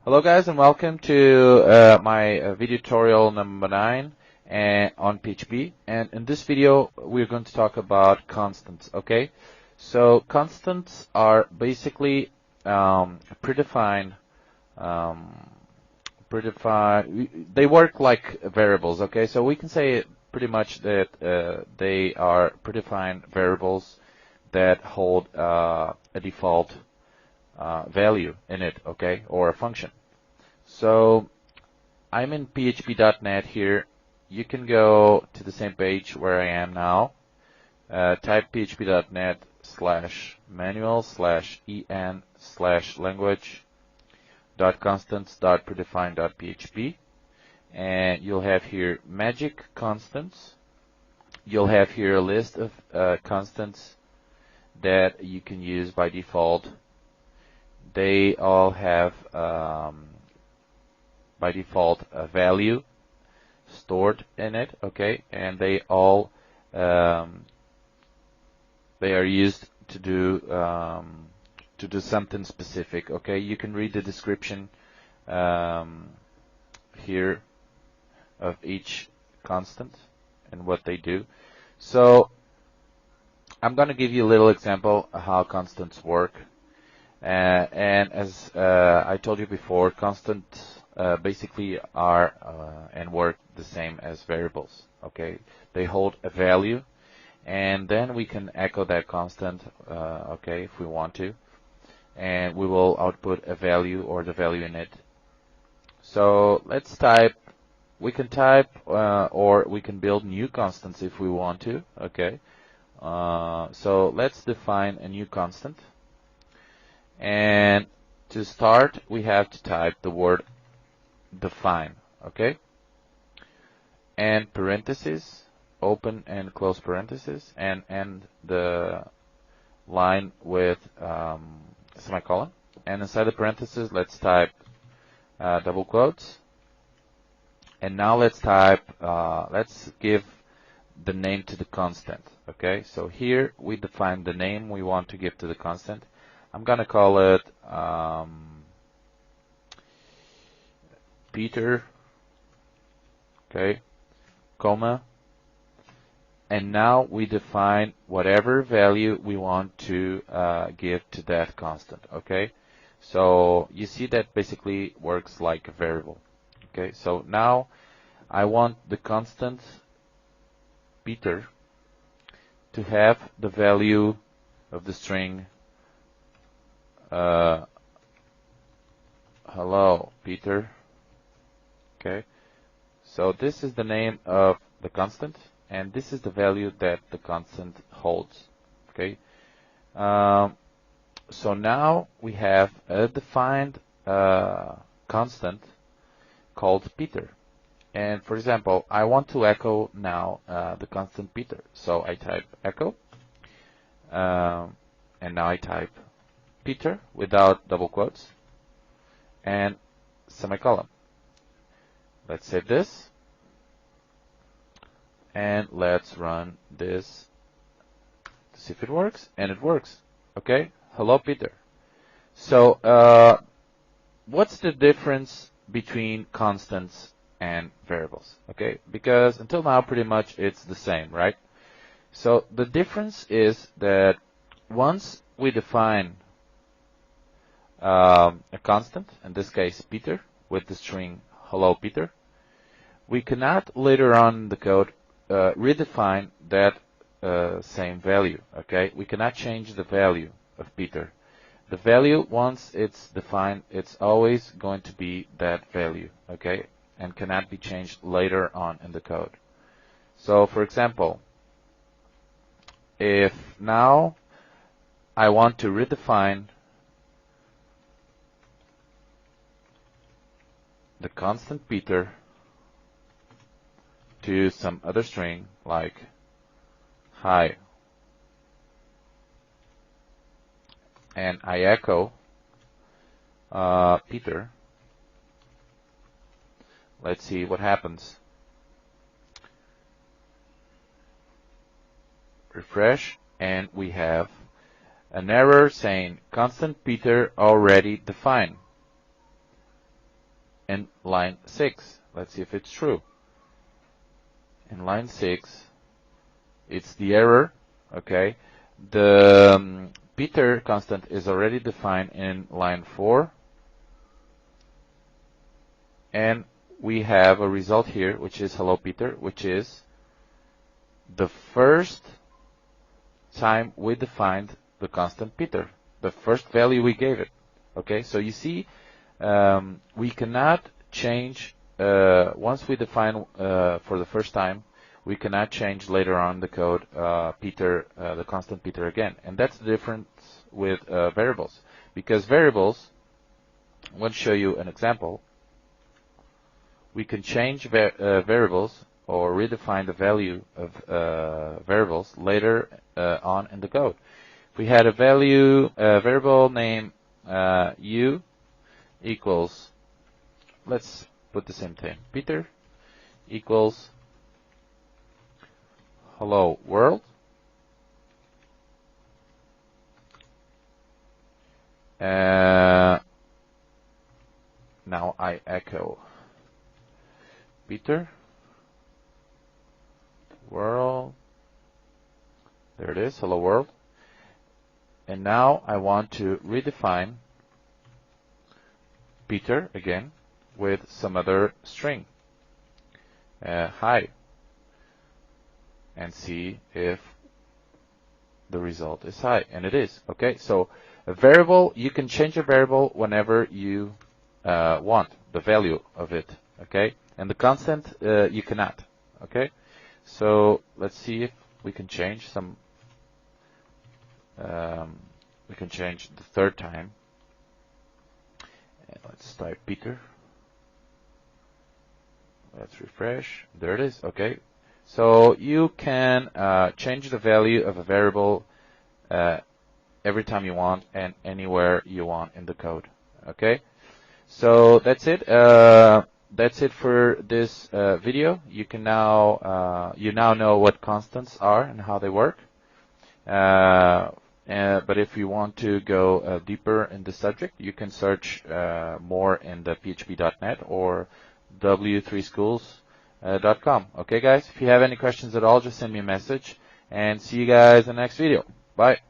Hello guys and welcome to my video tutorial number 9 on PHP, and in this video we're going to talk about constants. Okay, so constants are basically predefined, they work like variables. Okay, so we can say pretty much that they are predefined variables that hold a default value in it, okay, or a function. So I'm in php.net here. You can go to the same page where I am now. Type php.net/manual/en/language.constants.predefined.php, and you'll have here magic constants. You'll have here a list of constants that you can use by default. They all have by default a value stored in it, okay, and they all they are used to do something specific. Okay, you can read the description here of each constant and what they do. So I'm going to give you a little example of how constants work. And as I told you before, constants basically are and work the same as variables. Okay, they hold a value, and then we can echo that constant, okay, if we want to, and we will output a value or the value in it. So let's type. We can type or we can build new constants if we want to. Okay, so let's define a new constant. And to start, we have to type the word define, okay? And parentheses, open and close parentheses, and end the line with semicolon. And inside the parentheses, let's type double quotes. And now let's type, let's give the name to the constant, okay? So here we define the name we want to give to the constant. I'm gonna call it Peter, okay, comma, and now we define whatever value we want to give to that constant, okay? So you see that basically works like a variable, okay? So now I want the constant Peter to have the value of the string hello Peter. Okay, so this is the name of the constant, and this is the value that the constant holds. Okay, so now we have a defined constant called Peter, and for example, I want to echo now the constant Peter, so I type echo, and now I type Peter without double quotes and semicolon. Let's save this and let's run this to see if it works, and it works. Okay, hello Peter. So what's the difference between constants and variables? Okay, because until now pretty much it's the same, right? So the difference is that once we define a constant, in this case Peter, with the string hello Peter, we cannot later on in the code redefine that same value. Okay, we cannot change the value of Peter. The value, once it's defined, it's always going to be that value, okay, and cannot be changed later on in the code. So for example, if now I want to redefine the constant Peter to some other string like hi, and I echo Peter, let's see what happens. Refresh, and we have an error saying constant Peter already defined. in line 6. Let's see if it's true. In line 6, it's the error, okay? The Peter constant is already defined in line 4, and we have a result here, which is hello Peter, which is the first time we defined the constant Peter, the first value we gave it. Okay, so you see, we cannot change, once we define for the first time, we cannot change later on the code Peter, the constant Peter again. And that's the difference with variables. Because variables, I want to show you an example. We can change variables or redefine the value of variables later on in the code. If we had a variable name u equals, let's put the same thing, Peter equals hello world, now I echo Peter world, there it is, hello world, and now I want to redefine Peter again with some other string, hi, and see if the result is hi, and it is. Okay, so a variable, you can change a variable whenever you want the value of it. Okay, and the constant you cannot. Okay, so let's see if we can change some. We can change the third time. And let's type Peter. Let's refresh. There it is. Okay. So you can change the value of a variable every time you want and anywhere you want in the code. Okay. So that's it. That's it for this video. You can now know what constants are and how they work. But if you want to go deeper in the subject, you can search more in the php.net or w3schools.com. Okay, guys? If you have any questions at all, just send me a message. And see you guys in the next video. Bye.